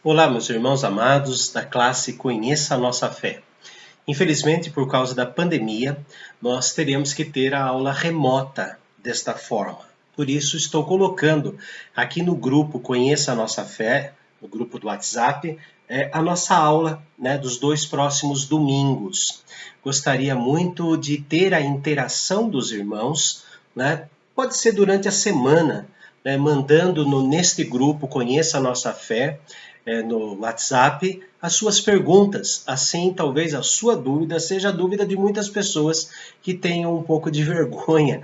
Olá, meus irmãos amados da classe Conheça a Nossa Fé. Infelizmente, por causa da pandemia, nós teremos que ter a aula remota desta forma. Por isso, estou colocando aqui no grupo Conheça a Nossa Fé, no grupo do WhatsApp, a nossa aula, dos 2 próximos domingos. Gostaria muito de ter a interação dos irmãos, pode ser durante a semana, mandando neste grupo Conheça a Nossa Fé, no WhatsApp, as suas perguntas. Assim, talvez a sua dúvida seja a dúvida de muitas pessoas que tenham um pouco de vergonha,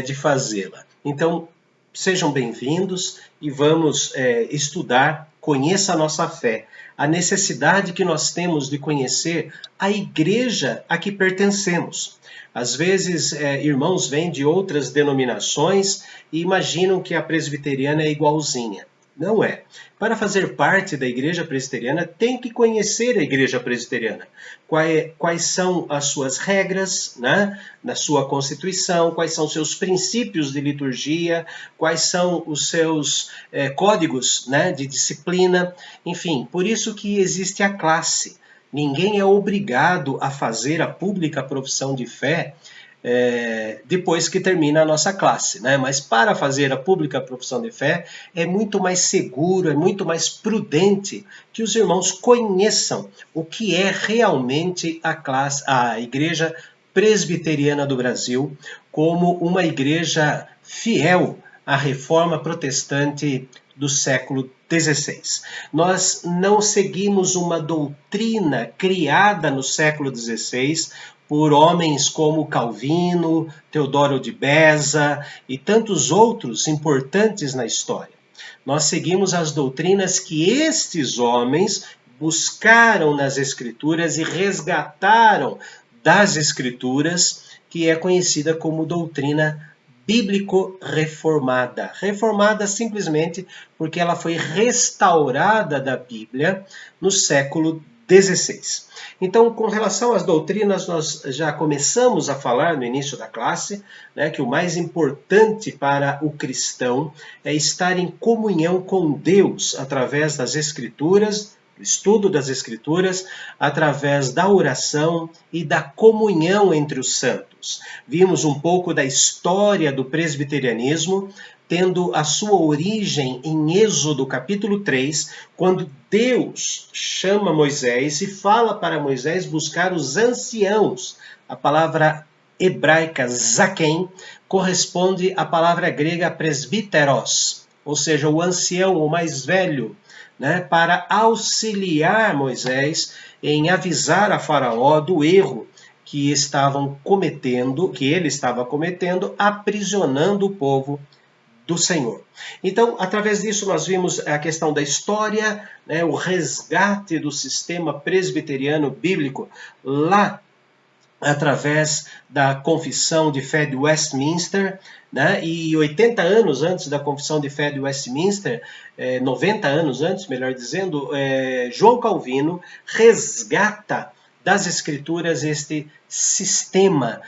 de fazê-la. Então, sejam bem-vindos e vamos estudar, conheça a nossa fé, a necessidade que nós temos de conhecer a igreja a que pertencemos. Às vezes, irmãos vêm de outras denominações e imaginam que a presbiteriana é igualzinha. Não é. Para fazer parte da igreja presbiteriana, tem que conhecer a igreja presbiteriana. Quais são as suas regras, na sua constituição, quais são os seus princípios de liturgia, quais são os seus códigos, de disciplina, enfim, por isso que existe a classe. Ninguém é obrigado a fazer a pública profissão de fé depois que termina a nossa classe, Mas para fazer a pública profissão de fé, é muito mais seguro, é muito mais prudente que os irmãos conheçam o que é realmente a Igreja Presbiteriana do Brasil, como uma igreja fiel à Reforma Protestante do século XVI. Nós não seguimos uma doutrina criada no século XVI por homens como Calvino, Teodoro de Beza e tantos outros importantes na história. Nós seguimos as doutrinas que estes homens buscaram nas Escrituras e resgataram das Escrituras, que é conhecida como doutrina bíblico-reformada. Reformada simplesmente porque ela foi restaurada da Bíblia no século XVI. Então, com relação às doutrinas, nós já começamos a falar no início da classe, que o mais importante para o cristão é estar em comunhão com Deus através das Escrituras, do estudo das Escrituras, através da oração e da comunhão entre os santos. Vimos um pouco da história do presbiterianismo, tendo a sua origem em Êxodo capítulo 3, quando Deus chama Moisés e fala para Moisés buscar os anciãos. A palavra hebraica zaken corresponde à palavra grega presbíteros, ou seja, o ancião, o mais velho, para auxiliar Moisés em avisar a Faraó do erro que ele estava cometendo, aprisionando o povo do Senhor. Então, através disso, nós vimos a questão da história, o resgate do sistema presbiteriano bíblico lá através da Confissão de Fé de Westminster, e 80 anos antes da Confissão de Fé de Westminster, 90 anos antes, melhor dizendo, João Calvino resgata das Escrituras este sistema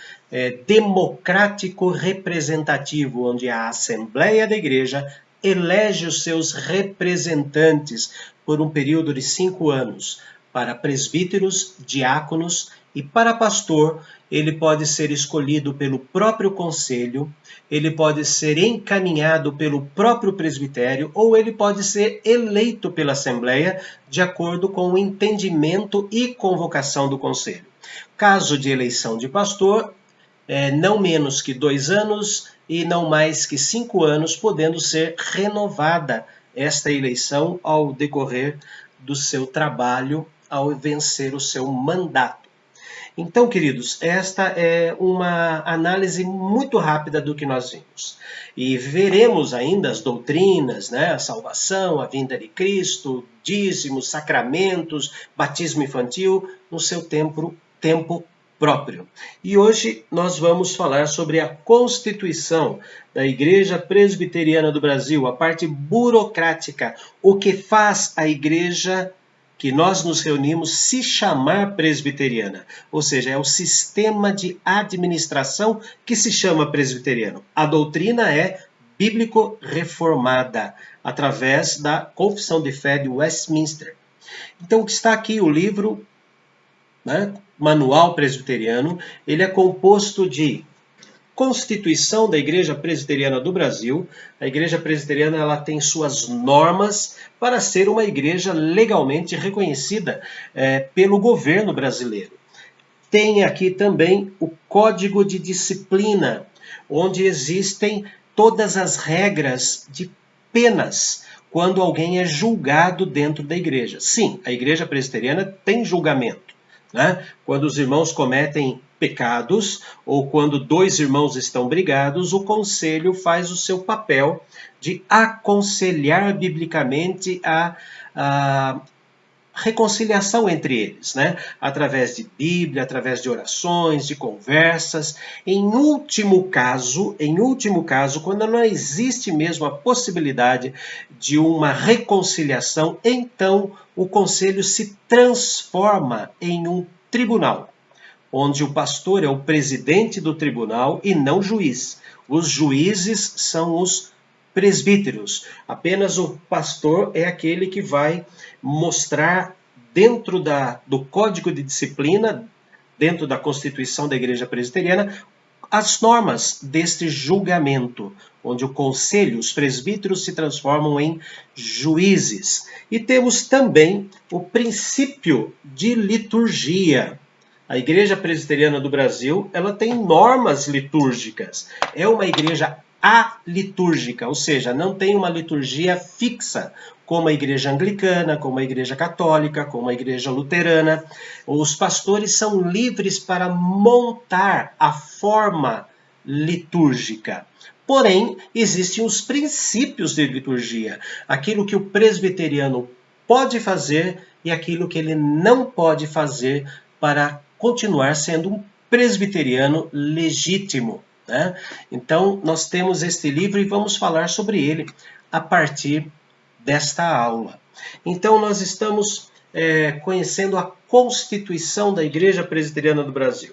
democrático representativo, onde a Assembleia da Igreja elege os seus representantes por um período de 5 anos, para presbíteros, diáconos e para pastor. Ele pode ser escolhido pelo próprio conselho, ele pode ser encaminhado pelo próprio presbitério ou ele pode ser eleito pela Assembleia de acordo com o entendimento e convocação do conselho. Caso de eleição de pastor, não menos que 2 anos e não mais que 5 anos, podendo ser renovada esta eleição ao decorrer do seu trabalho, ao vencer o seu mandato. Então, queridos, esta é uma análise muito rápida do que nós vimos. E veremos ainda as doutrinas, a salvação, a vinda de Cristo, dízimos, sacramentos, batismo infantil, no seu tempo próprio. E hoje nós vamos falar sobre a Constituição da Igreja Presbiteriana do Brasil, a parte burocrática, o que faz a Igreja que nós nos reunimos se chamar presbiteriana, ou seja, é o sistema de administração que se chama presbiteriano. A doutrina é bíblico-reformada, através da Confissão de Fé de Westminster. Então, está aqui o livro, né, Manual Presbiteriano. Ele é composto de Constituição da Igreja Presbiteriana do Brasil. A Igreja Presbiteriana ela tem suas normas para ser uma igreja legalmente reconhecida pelo governo brasileiro. Tem aqui também o Código de Disciplina, onde existem todas as regras de penas quando alguém é julgado dentro da igreja. Sim, a Igreja Presbiteriana tem julgamento, né? Quando os irmãos cometem pecados ou quando dois irmãos estão brigados, o conselho faz o seu papel de aconselhar biblicamente a reconciliação entre eles, né? Através de Bíblia, através de orações, de conversas. Em último caso, quando não existe mesmo a possibilidade de uma reconciliação, então o conselho se transforma em um tribunal, onde o pastor é o presidente do tribunal e não juiz. Os juízes são os presbíteros. Apenas o pastor é aquele que vai mostrar dentro do Código de Disciplina, dentro da Constituição da Igreja Presbiteriana, as normas deste julgamento, onde o conselho, os presbíteros se transformam em juízes. E temos também o princípio de liturgia. A Igreja Presbiteriana do Brasil, ela tem normas litúrgicas. É uma igreja alitúrgica, ou seja, não tem uma liturgia fixa, como a Igreja Anglicana, como a Igreja Católica, como a Igreja Luterana. Os pastores são livres para montar a forma litúrgica. Porém, existem os princípios de liturgia, aquilo que o presbiteriano pode fazer e aquilo que ele não pode fazer para continuar sendo um presbiteriano legítimo, né? Então, nós temos este livro e vamos falar sobre ele a partir desta aula. Então, nós estamos conhecendo a Constituição da Igreja Presbiteriana do Brasil.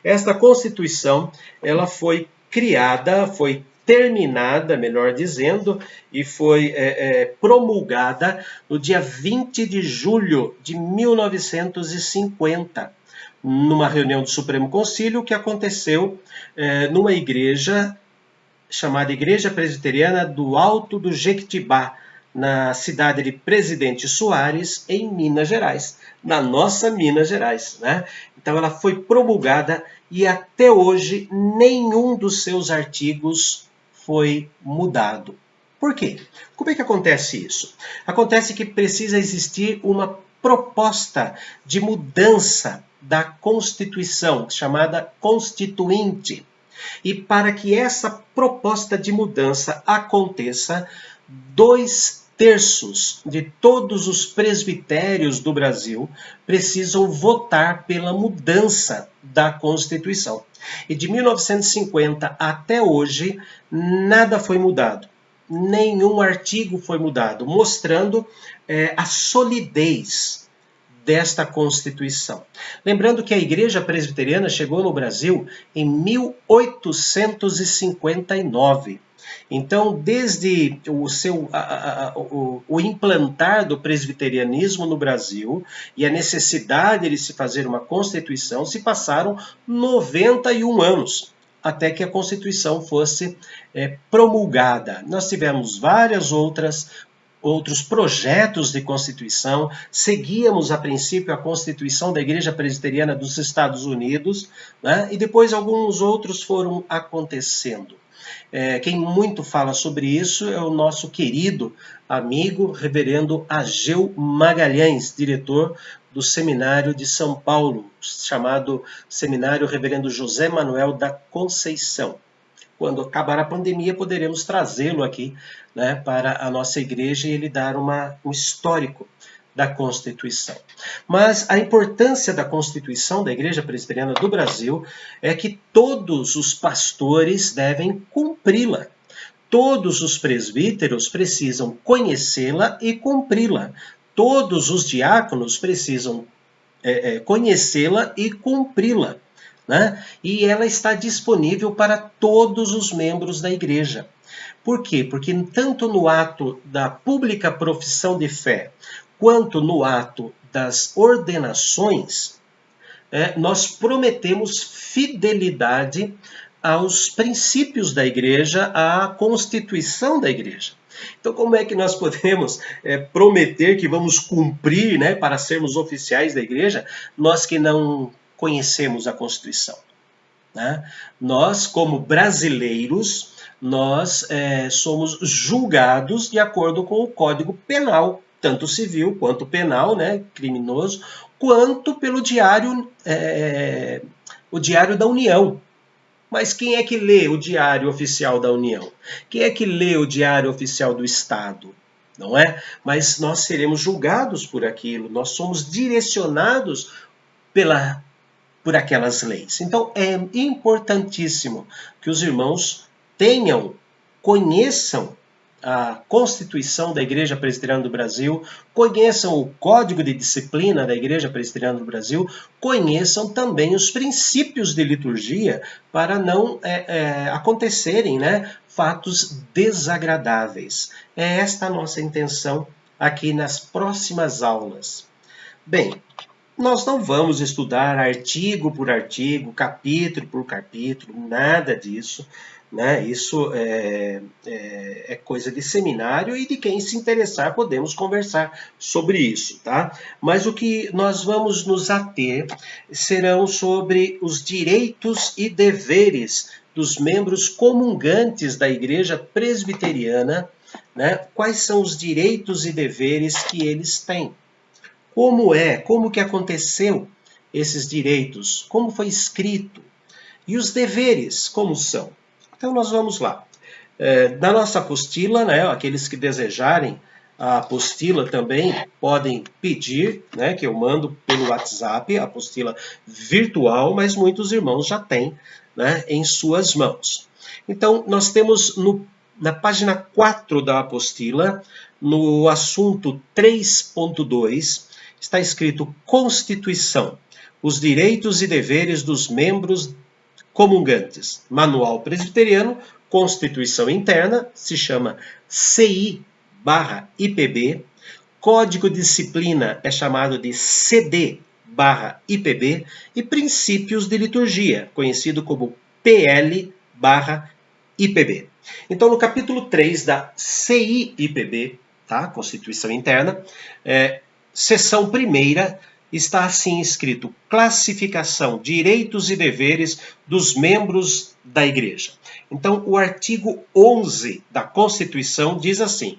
Esta Constituição, ela foi criada, foi terminada, melhor dizendo, e foi promulgada no dia 20 de julho de 1950, numa reunião do Supremo Concílio que aconteceu numa igreja chamada Igreja Presbiteriana do Alto do Jequitibá, na cidade de Presidente Soares, em Minas Gerais, na nossa Minas Gerais, né? Então ela foi promulgada e até hoje nenhum dos seus artigos foi mudado. Por quê? Como é que acontece isso? Acontece que precisa existir uma proposta de mudança da Constituição, chamada Constituinte. E para que essa proposta de mudança aconteça, 2/3 de todos os presbitérios do Brasil precisam votar pela mudança da Constituição. E de 1950 até hoje, nada foi mudado. Nenhum artigo foi mudado, mostrando a solidez desta Constituição. Lembrando que a Igreja Presbiteriana chegou no Brasil em 1859. Então, desde o implantar do presbiterianismo no Brasil e a necessidade de se fazer uma Constituição, se passaram 91 anos até que a Constituição fosse promulgada. Nós tivemos outros projetos de Constituição, seguíamos a princípio a Constituição da Igreja Presbiteriana dos Estados Unidos, né? E depois alguns outros foram acontecendo. Quem muito fala sobre isso é o nosso querido amigo, reverendo Ageu Magalhães, diretor do Seminário de São Paulo, chamado Seminário Reverendo José Manuel da Conceição. Quando acabar a pandemia, poderemos trazê-lo aqui, né, para a nossa igreja e ele dar um histórico da Constituição. Mas a importância da Constituição da Igreja Presbiteriana do Brasil é que todos os pastores devem cumpri-la. Todos os presbíteros precisam conhecê-la e cumpri-la. Todos os diáconos precisam conhecê-la e cumpri-la. né? E ela está disponível para todos os membros da igreja. Por quê? Porque tanto no ato da pública profissão de fé, quanto no ato das ordenações, nós prometemos fidelidade aos princípios da igreja, à constituição da igreja. Então, como é que nós podemos prometer que vamos cumprir, né, para sermos oficiais da igreja, nós que não conhecemos a Constituição? Né? Nós, como brasileiros, nós somos julgados de acordo com o Código Penal, tanto civil quanto penal, né, criminoso, quanto pelo o Diário da União. Mas quem é que lê o Diário Oficial da União? Quem é que lê o Diário Oficial do Estado? Não é? Mas nós seremos julgados por aquilo, nós somos direcionados por aquelas leis. Então é importantíssimo que os irmãos conheçam a Constituição da Igreja Presbiteriana do Brasil, conheçam o Código de Disciplina da Igreja Presbiteriana do Brasil, conheçam também os princípios de liturgia para não acontecerem, né, fatos desagradáveis. É esta a nossa intenção aqui nas próximas aulas. Bem, nós não vamos estudar artigo por artigo, capítulo por capítulo, nada disso. Né? Isso é coisa de seminário e de quem se interessar podemos conversar sobre isso, tá? Mas o que nós vamos nos ater serão sobre os direitos e deveres dos membros comungantes da Igreja Presbiteriana, né? Quais são os direitos e deveres que eles têm? Como que aconteceu esses direitos? Como foi escrito? E os deveres, como são? Então, nós vamos lá. Na nossa apostila, né, aqueles que desejarem a apostila também podem pedir, né, que eu mando pelo WhatsApp, a apostila virtual, mas muitos irmãos já têm, né, em suas mãos. Então, nós temos na página 4 da apostila, no assunto 3.2, está escrito Constituição, os direitos e deveres dos membros comungantes. Manual Presbiteriano, Constituição Interna, se chama CI/IPB. Código de Disciplina é chamado de CD/IPB. E Princípios de Liturgia, conhecido como PL/IPB. Então, no capítulo 3 da CI/IPB, tá? Constituição Interna, seção primeira, está assim escrito: classificação, direitos e deveres dos membros da igreja. Então, o artigo 11 da Constituição diz assim: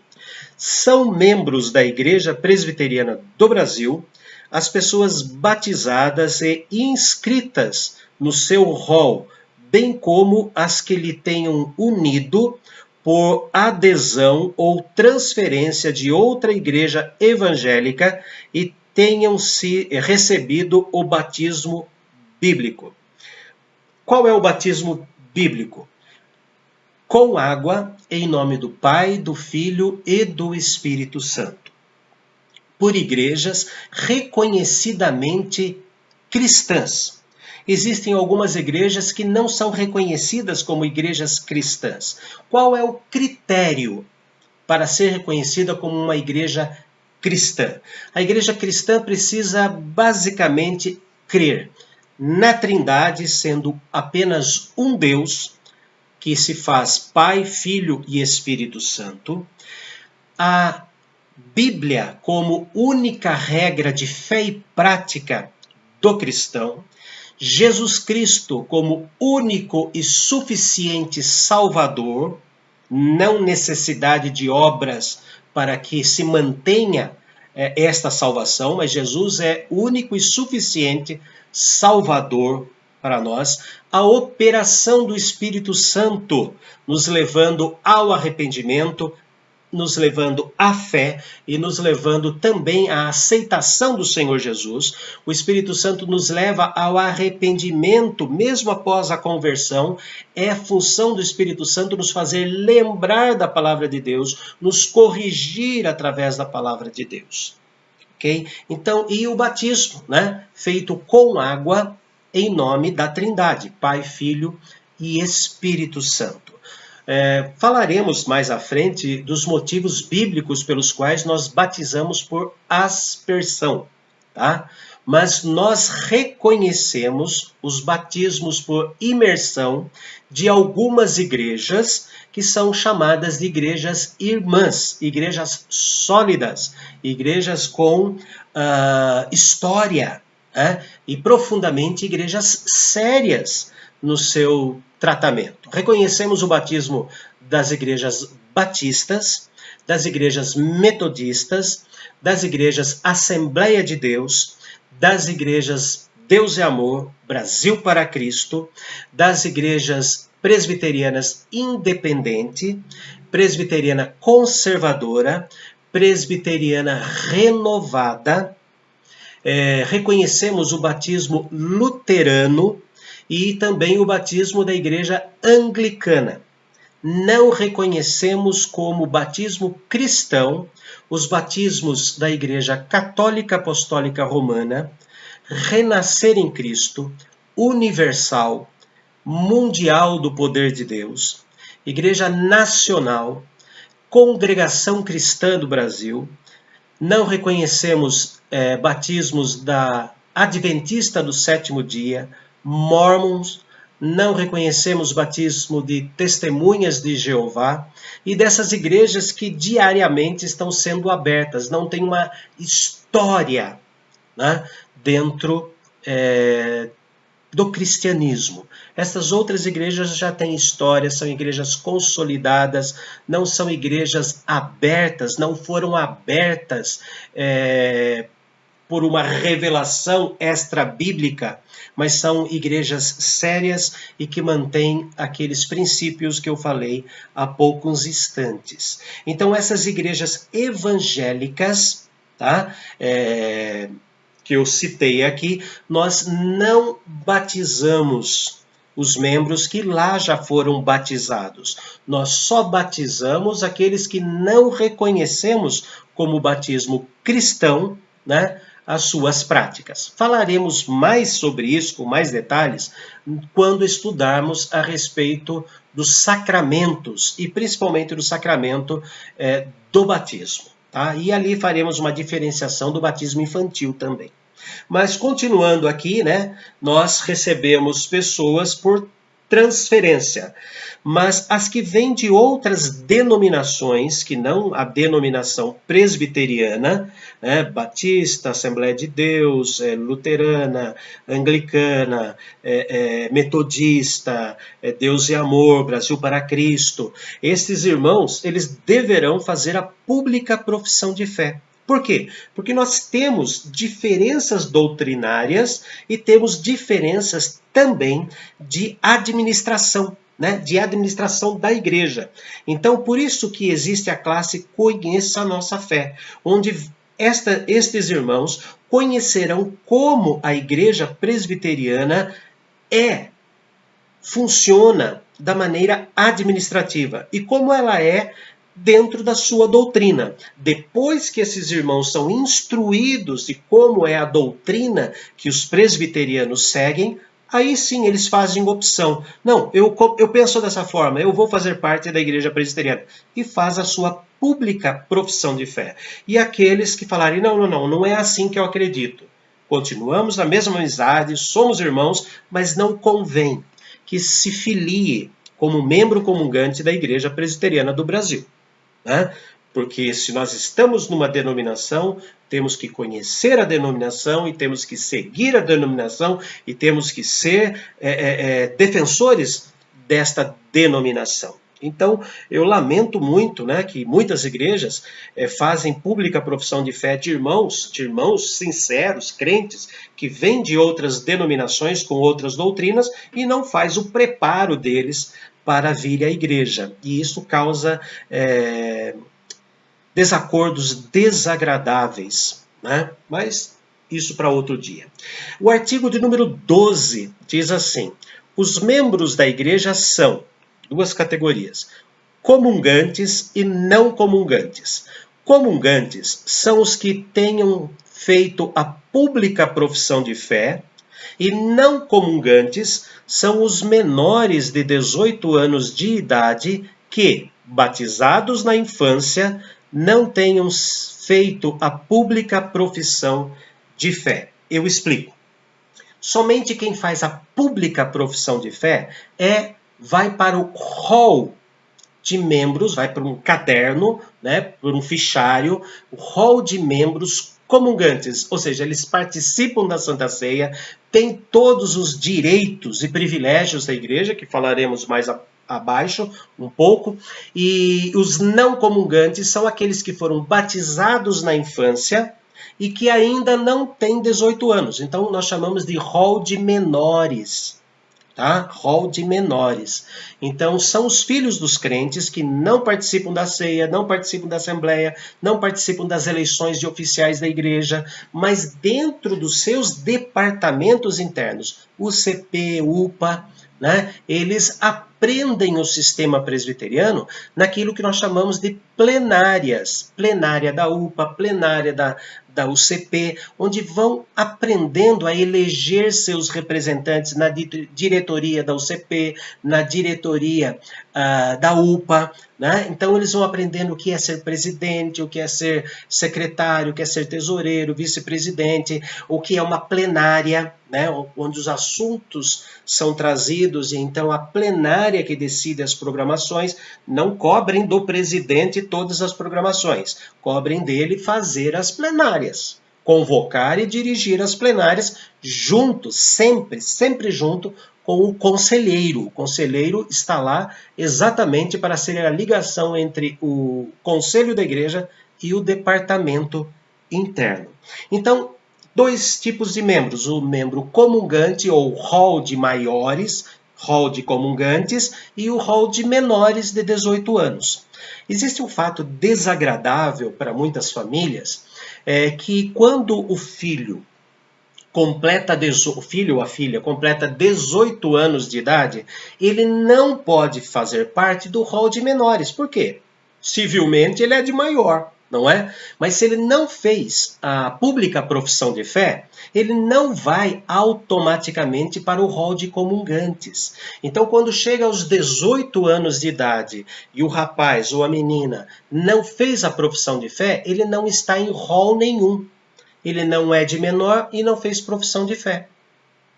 são membros da Igreja Presbiteriana do Brasil as pessoas batizadas e inscritas no seu rol, bem como as que lhe tenham unido por adesão ou transferência de outra igreja evangélica e tenham recebido o batismo bíblico. Qual é o batismo bíblico? Com água, em nome do Pai, do Filho e do Espírito Santo. Por igrejas reconhecidamente cristãs. Existem algumas igrejas que não são reconhecidas como igrejas cristãs. Qual é o critério para ser reconhecida como uma igreja cristã? A igreja cristã precisa basicamente crer na Trindade, sendo apenas um Deus, que se faz Pai, Filho e Espírito Santo. A Bíblia como única regra de fé e prática do cristão. Jesus Cristo como único e suficiente Salvador, não necessidade de obras para que se mantenha esta salvação, mas Jesus é único e suficiente Salvador para nós. A operação do Espírito Santo nos levando ao arrependimento, nos levando à fé e nos levando também à aceitação do Senhor Jesus. O Espírito Santo nos leva ao arrependimento, mesmo após a conversão. É a função do Espírito Santo nos fazer lembrar da palavra de Deus, nos corrigir através da palavra de Deus. Ok? Então, e o batismo, né? Feito com água, em nome da Trindade, Pai, Filho e Espírito Santo. Falaremos mais à frente dos motivos bíblicos pelos quais nós batizamos por aspersão, tá? Mas nós reconhecemos os batismos por imersão de algumas igrejas que são chamadas de igrejas irmãs, igrejas sólidas, igrejas com história, e profundamente igrejas sérias no seu tratamento. Reconhecemos o batismo das igrejas batistas, das igrejas metodistas, das igrejas Assembleia de Deus, das igrejas Deus é Amor, Brasil para Cristo, das igrejas presbiterianas independente, presbiteriana conservadora, presbiteriana renovada. Reconhecemos o batismo luterano e também o batismo da igreja anglicana. Não reconhecemos como batismo cristão os batismos da Igreja Católica Apostólica Romana, Renascer em Cristo, Universal, Mundial do Poder de Deus, Igreja Nacional, Congregação Cristã do Brasil. Não reconhecemos batismos da Adventista do Sétimo Dia, Mormons. Não reconhecemos batismo de Testemunhas de Jeová e dessas igrejas que diariamente estão sendo abertas, não tem uma história, né, dentro do cristianismo. Essas outras igrejas já têm história, são igrejas consolidadas, não são igrejas abertas, não foram abertas por uma revelação extra-bíblica, mas são igrejas sérias e que mantêm aqueles princípios que eu falei há poucos instantes. Então, essas igrejas evangélicas, tá? Que eu citei aqui, nós não batizamos os membros que lá já foram batizados. Nós só batizamos aqueles que não reconhecemos como batismo cristão, né, as suas práticas. Falaremos mais sobre isso, com mais detalhes, quando estudarmos a respeito dos sacramentos, e principalmente do sacramento do batismo. Tá? E ali faremos uma diferenciação do batismo infantil também. Mas continuando aqui, né, nós recebemos pessoas por transferência, mas as que vêm de outras denominações, que não a denominação presbiteriana, né, batista, Assembleia de Deus, luterana, anglicana, metodista, Deus é Amor, Brasil para Cristo, esses irmãos, eles deverão fazer a pública profissão de fé. Por quê? Porque nós temos diferenças doutrinárias e temos diferenças também de administração, né? De administração da igreja. Então, por isso que existe a classe Conheça a Nossa Fé, onde estes irmãos conhecerão como a igreja presbiteriana funciona da maneira administrativa e como ela é dentro da sua doutrina. Depois que esses irmãos são instruídos de como é a doutrina que os presbiterianos seguem, aí sim eles fazem opção. Não, eu penso dessa forma, eu vou fazer parte da igreja presbiteriana. E faz a sua pública profissão de fé. E aqueles que falarem, não é assim que eu acredito. Continuamos na mesma amizade, somos irmãos, mas não convém que se filie como membro comungante da igreja presbiteriana do Brasil. Né? Porque se nós estamos numa denominação, temos que conhecer a denominação e temos que seguir a denominação e temos que ser defensores desta denominação. Então, eu lamento muito, né, que muitas igrejas fazem pública a profissão de fé de irmãos sinceros, crentes, que vêm de outras denominações com outras doutrinas e não faz o preparo deles para vir à igreja. E isso causa desacordos desagradáveis, né? Mas isso para outro dia. O artigo de número 12 diz assim: os membros da igreja são duas categorias, comungantes e não comungantes. Comungantes são os que tenham feito a pública profissão de fé, E não comungantes são os menores de 18 anos de idade que, batizados na infância, não tenham feito a pública profissão de fé. Eu explico. Somente quem faz a pública profissão de fé vai para o rol de membros, vai para um caderno, né, para um fichário, o rol de membros comungantes, ou seja, eles participam da Santa Ceia, têm todos os direitos e privilégios da igreja, que falaremos mais abaixo um pouco, e os não comungantes são aqueles que foram batizados na infância e que ainda não têm 18 anos. Então nós chamamos de rol de menores. Tá? Rol de menores. Então, são os filhos dos crentes que não participam da ceia, não participam da assembleia, não participam das eleições de oficiais da igreja, mas dentro dos seus departamentos internos, UCP, UPA, né, eles aprendem o sistema presbiteriano naquilo que nós chamamos de plenárias. Plenária da UPA, plenária da UCP, onde vão aprendendo a eleger seus representantes na diretoria da UCP, na diretoria da UPA, né? Então eles vão aprendendo o que é ser presidente, o que é ser secretário, o que é ser tesoureiro, vice-presidente, o que é uma plenária, né? Onde os assuntos são trazidos, e então a plenária que decide as programações. Não cobrem do presidente todas as programações, cobrem dele fazer as plenárias, convocar e dirigir as plenárias junto, sempre junto com o conselheiro. O conselheiro está lá exatamente para ser a ligação entre o conselho da igreja e o departamento interno. Então, dois tipos de membros: o membro comungante ou rol de maiores, rol de comungantes, e o rol de menores de 18 anos. Existe um fato desagradável para muitas famílias, que quando o filho ou a filha completa 18 anos de idade, ele não pode fazer parte do rol de menores. Por quê? Civilmente ele é de maior, não é? Mas se ele não fez a pública profissão de fé, ele não vai automaticamente para o rol de comungantes. Então, quando chega aos 18 anos de idade e o rapaz ou a menina não fez a profissão de fé, ele não está em rol nenhum. Ele não é de menor e não fez profissão de fé.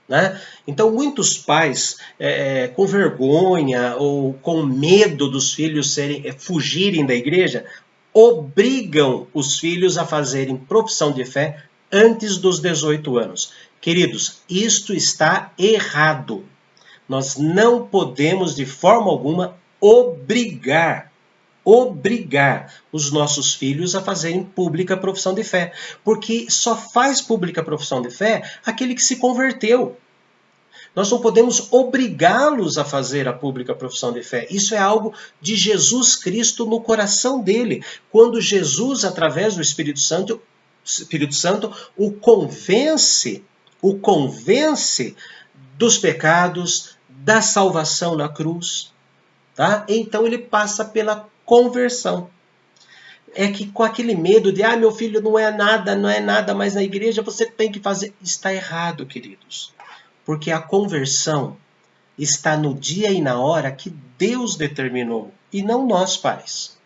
Né? Então, muitos pais, com vergonha ou com medo dos filhos fugirem da igreja, obrigam os filhos a fazerem profissão de fé antes dos 18 anos. Queridos, isto está errado. Nós não podemos, de forma alguma, obrigar os nossos filhos a fazerem pública profissão de fé. Porque só faz pública profissão de fé aquele que se converteu. Nós não podemos obrigá-los a fazer a pública profissão de fé. Isso é algo de Jesus Cristo no coração dele. Quando Jesus, através do Espírito Santo o convence dos pecados, da salvação na cruz. Tá? Então ele passa pela conversão. É que com aquele medo de, meu filho não é nada, mas na igreja você tem que fazer. Está errado, queridos. Porque a conversão está no dia e na hora que Deus determinou, e não nós pais.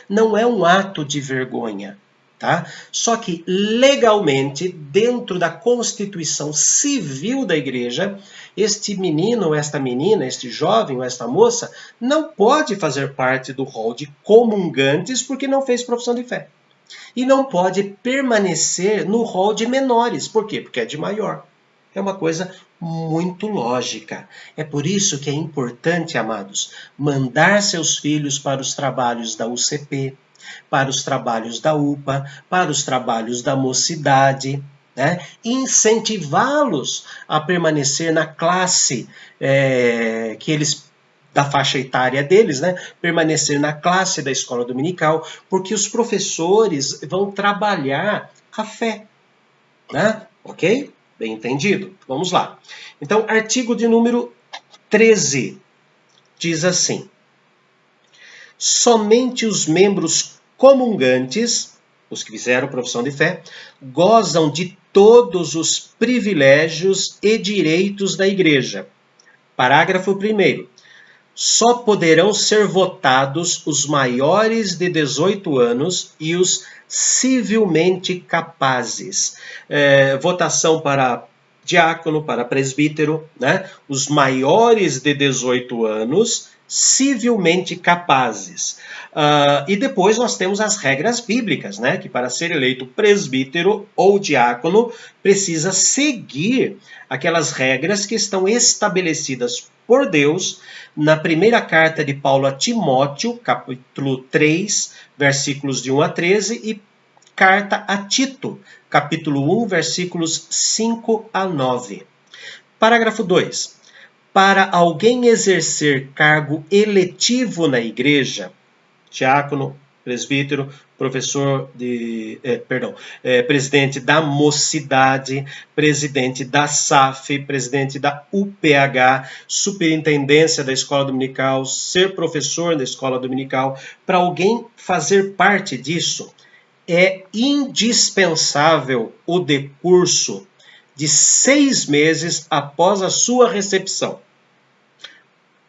Não é um ato de vergonha. Tá? Só que legalmente, dentro da constituição civil da igreja, este menino ou esta menina, este jovem ou esta moça, não pode fazer parte do rol de comungantes porque não fez profissão de fé. E não pode permanecer no rol de menores. Por quê? Porque é de maior. É uma coisa muito lógica. É por isso que é importante, amados, mandar seus filhos para os trabalhos da UCP, para os trabalhos da UPA, para os trabalhos da mocidade, né? Incentivá-los a permanecer na classe que eles, da faixa etária deles, né? Permanecer na classe da escola dominical, porque os professores vão trabalhar a fé, né? Ok? Bem entendido? Vamos lá. Então, artigo de número 13 diz assim: somente os membros comungantes, os que fizeram profissão de fé, gozam de todos os privilégios e direitos da Igreja. Parágrafo 1º. Só poderão ser votados os maiores de 18 anos e os civilmente capazes. Votação para diácono, para presbítero, né? Os maiores de 18 anos, civilmente capazes. E depois nós temos as regras bíblicas, né? Que para ser eleito presbítero ou diácono precisa seguir aquelas regras que estão estabelecidas por Deus na primeira carta de Paulo a Timóteo, capítulo 3, versículos de 1 a 13, e carta a Tito, capítulo 1, versículos 5 a 9. Parágrafo 2. Para alguém exercer cargo eletivo na igreja, diácono, presbítero, presidente da mocidade, presidente da SAF, presidente da UPH, superintendência da escola dominical, ser professor da escola dominical, para alguém fazer parte disso, é indispensável o decurso de 6 meses após a sua recepção.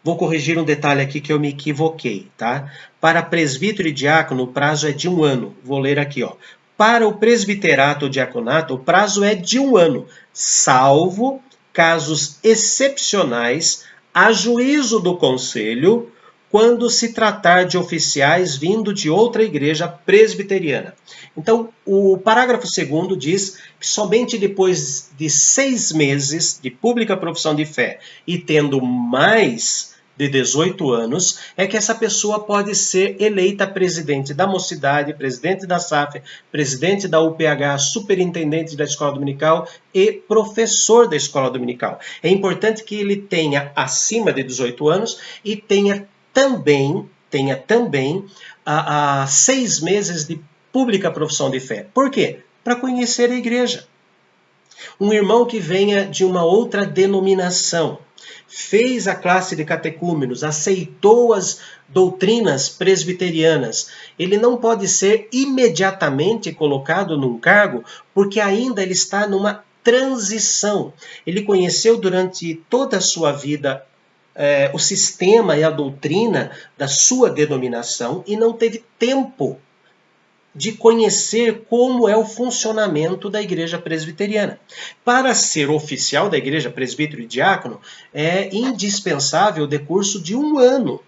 Vou corrigir um detalhe aqui que eu me equivoquei, tá? Para presbítero e diácono, o prazo é de 1 ano. Vou ler aqui, ó. Para o presbiterato ou diaconato, o prazo é de 1 ano, salvo casos excepcionais, a juízo do conselho, quando se tratar de oficiais vindo de outra igreja presbiteriana. Então, o parágrafo 2º diz que somente depois de 6 meses de pública profissão de fé e tendo mais de 18 anos, é que essa pessoa pode ser eleita presidente da mocidade, presidente da SAF, presidente da UPH, superintendente da escola dominical e professor da escola dominical. É importante que ele tenha acima de 18 anos e tenha também 6 meses de pública profissão de fé. Por quê? Para conhecer a igreja. Um irmão que venha de uma outra denominação, fez a classe de catecúmenos, aceitou as doutrinas presbiterianas, ele não pode ser imediatamente colocado num cargo, porque ainda ele está numa transição. Ele conheceu durante toda a sua vida o sistema e a doutrina da sua denominação e não teve tempo de conhecer como é o funcionamento da igreja presbiteriana. Para ser oficial da igreja, presbítero e diácono, é indispensável o decurso de 1 ano.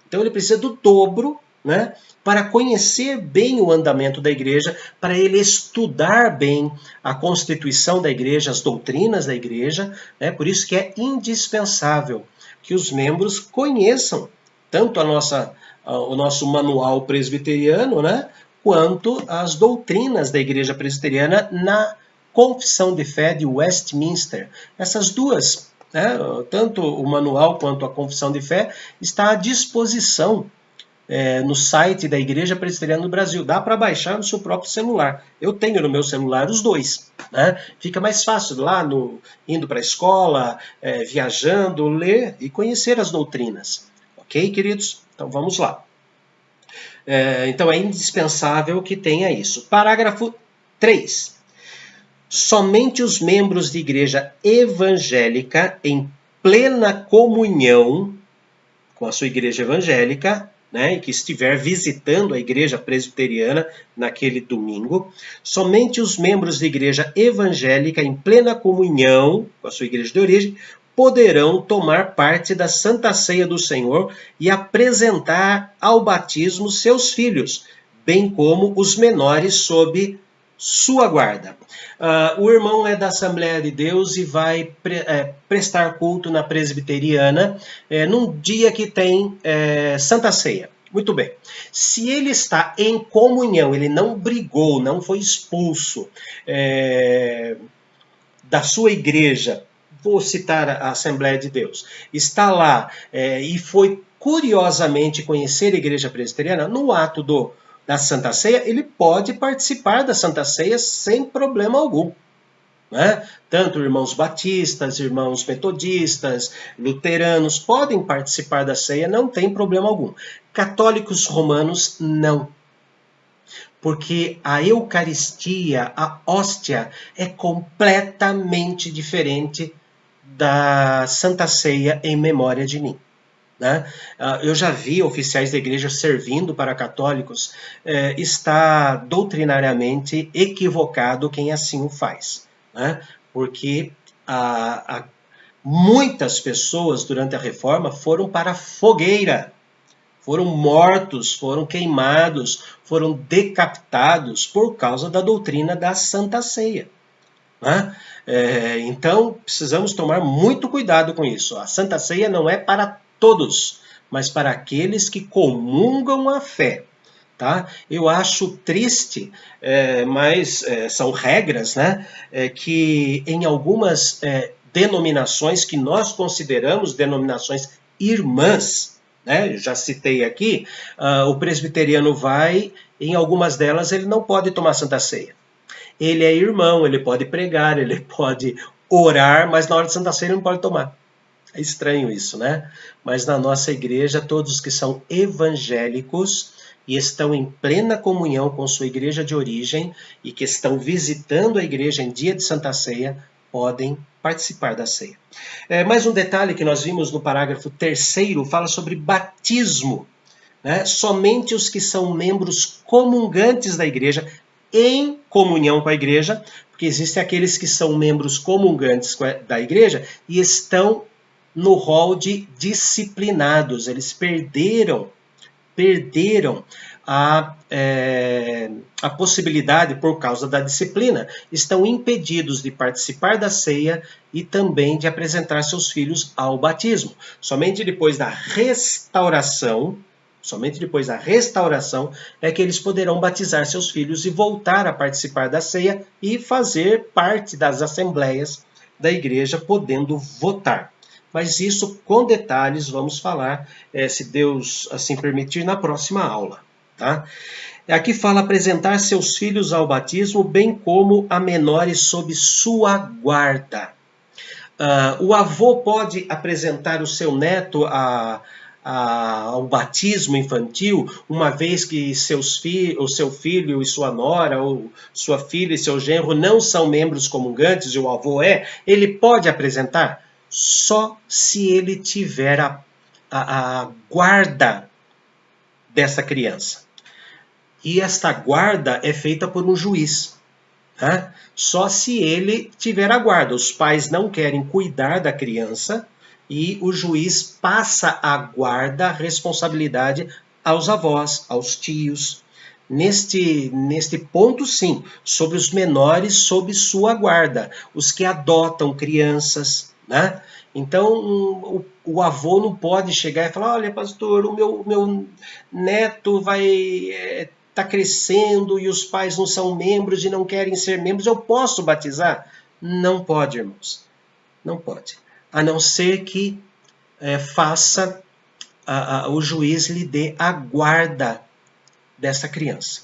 Então ele precisa do dobro, né, para conhecer bem o andamento da igreja, para ele estudar bem a constituição da igreja, as doutrinas da igreja, né, por isso que é indispensável que os membros conheçam tanto o nosso manual presbiteriano, né, quanto as doutrinas da Igreja Presbiteriana na Confissão de Fé de Westminster. Essas duas, né, tanto o manual quanto a Confissão de Fé, está à disposição no site da Igreja Presbiteriana do Brasil. Dá para baixar no seu próprio celular. Eu tenho no meu celular os dois. Né? Fica mais fácil lá indo para a escola, viajando, ler e conhecer as doutrinas. Ok, queridos? Então vamos lá. Então é indispensável que tenha isso. Parágrafo 3. Somente os membros de igreja evangélica em plena comunhão com a sua igreja evangélica, né, e que estiver visitando a igreja presbiteriana naquele domingo, somente os membros de igreja evangélica em plena comunhão com a sua igreja de origem poderão tomar parte da Santa Ceia do Senhor e apresentar ao batismo seus filhos, bem como os menores sob sua guarda. O irmão é da Assembleia de Deus e vai prestar culto na presbiteriana num dia que tem Santa Ceia. Muito bem. Se ele está em comunhão, ele não brigou, não foi expulso da sua igreja, vou citar a Assembleia de Deus, está lá e foi curiosamente conhecer a igreja presbiteriana, no ato da Santa Ceia, ele pode participar da Santa Ceia sem problema algum. Né? Tanto irmãos batistas, irmãos metodistas, luteranos podem participar da ceia, não tem problema algum. Católicos romanos, não. porque a Eucaristia, a hóstia, é completamente diferente da Santa Ceia em memória de mim. Né? Eu já vi oficiais da igreja servindo para católicos, está doutrinariamente equivocado quem assim o faz, né? Porque muitas pessoas durante a reforma foram para a fogueira, foram mortos, foram queimados, foram decapitados por causa da doutrina da Santa Ceia. Né? Então, precisamos tomar muito cuidado com isso. A Santa Ceia não é para todos, mas para aqueles que comungam a fé. Tá? Eu acho triste, mas são regras, né? Que em algumas denominações que nós consideramos denominações irmãs, né? Eu já citei aqui, o presbiteriano vai, em algumas delas ele não pode tomar Santa Ceia. Ele é irmão, ele pode pregar, ele pode orar, mas na hora de Santa Ceia ele não pode tomar. É estranho isso, né? Mas na nossa igreja, todos que são evangélicos e estão em plena comunhão com sua igreja de origem e que estão visitando a igreja em dia de Santa Ceia, podem participar da ceia. Mais um detalhe que nós vimos no parágrafo 3º fala sobre batismo. Né? Somente os que são membros comungantes da igreja, em comunhão com a igreja, porque existem aqueles que são membros comungantes da igreja e estão no rol de disciplinados. Eles perderam a possibilidade, por causa da disciplina, estão impedidos de participar da ceia e também de apresentar seus filhos ao batismo. Somente depois da restauração é que eles poderão batizar seus filhos e voltar a participar da ceia e fazer parte das assembleias da igreja, podendo votar. Mas isso, com detalhes, vamos falar, se Deus assim permitir, na próxima aula. Tá? Aqui fala apresentar seus filhos ao batismo, bem como a menores sob sua guarda. O avô pode apresentar o seu neto ao batismo infantil, uma vez que o seu filho e sua nora, ou sua filha e seu genro não são membros comungantes e o avô ele pode apresentar só se ele tiver a guarda dessa criança. E esta guarda é feita por um juiz. Tá? Só se ele tiver a guarda. Os pais não querem cuidar da criança e o juiz passa a guarda, a responsabilidade aos avós, aos tios. Neste ponto, sim, sobre os menores, sob sua guarda, os que adotam crianças, né? Então, o avô não pode chegar e falar, olha, pastor, o meu neto vai tá crescendo e os pais não são membros e não querem ser membros, eu posso batizar? Não pode, irmãos, não pode. A não ser que o juiz lhe dê a guarda dessa criança.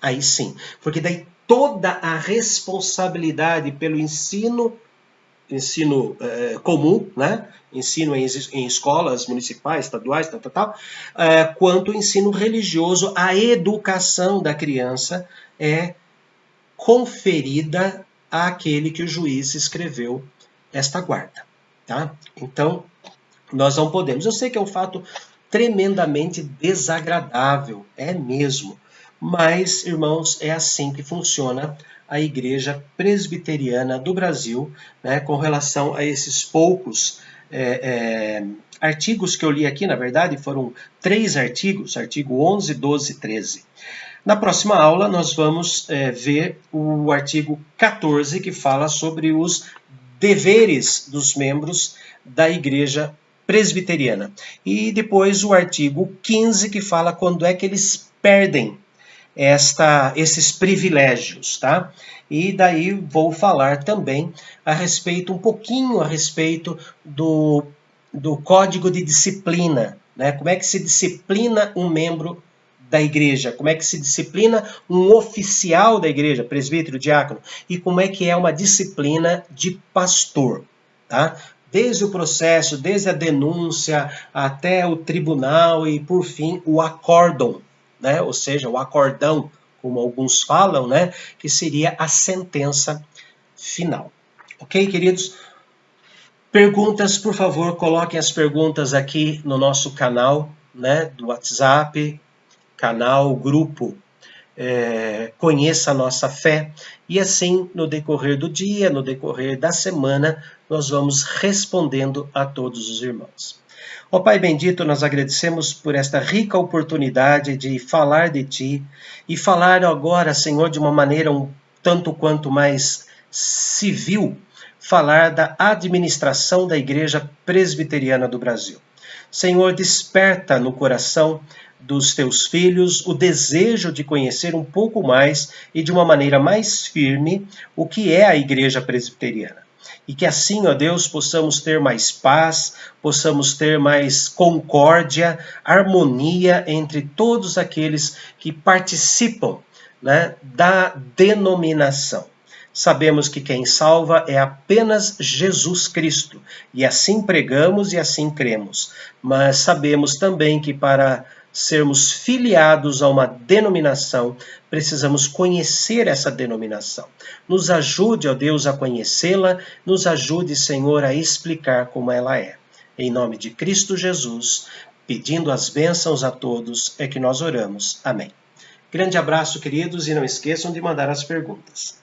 Aí sim, porque daí toda a responsabilidade pelo ensino comum, né? Ensino em escolas municipais, estaduais, quanto o ensino religioso, a educação da criança é conferida àquele que o juiz escreveu esta guarda. Tá? Então, nós não podemos. Eu sei que é um fato tremendamente desagradável, é mesmo. Mas, irmãos, é assim que funciona a Igreja Presbiteriana do Brasil, né, com relação a esses poucos artigos que eu li aqui. Na verdade, foram 3 artigos, artigo 11, 12 e 13. Na próxima aula, nós vamos ver o artigo 14, que fala sobre os deveres dos membros da Igreja Presbiteriana. E depois o artigo 15, que fala quando é que eles perdem esses privilégios, tá? E daí vou falar também um pouquinho a respeito do Código de Disciplina, né? Como é que se disciplina um membro da igreja, como é que se disciplina um oficial da igreja, presbítero, diácono, e como é que é uma disciplina de pastor, tá? Desde o processo, desde a denúncia, até o tribunal e, por fim, o acórdão, né? Ou seja, o acordão, como alguns falam, né, que seria a sentença final. Ok, queridos? Perguntas, por favor, coloquem as perguntas aqui no nosso canal, né, do WhatsApp, canal, grupo, Conheça a Nossa Fé, e assim, no decorrer do dia, no decorrer da semana, nós vamos respondendo a todos os irmãos. Ó Pai bendito, nós agradecemos por esta rica oportunidade de falar de Ti, e falar agora, Senhor, de uma maneira um tanto quanto mais civil, falar da administração da Igreja Presbiteriana do Brasil. Senhor, desperta no coração dos teus filhos o desejo de conhecer um pouco mais e de uma maneira mais firme o que é a Igreja Presbiteriana. E que assim, ó Deus, possamos ter mais paz, possamos ter mais concórdia, harmonia entre todos aqueles que participam, né, da denominação. Sabemos que quem salva é apenas Jesus Cristo, e assim pregamos e assim cremos. Mas sabemos também que para sermos filiados a uma denominação, precisamos conhecer essa denominação. Nos ajude, ó Deus, a conhecê-la, nos ajude, Senhor, a explicar como ela é. Em nome de Cristo Jesus, pedindo as bênçãos a todos, é que nós oramos. Amém. Grande abraço, queridos, e não esqueçam de mandar as perguntas.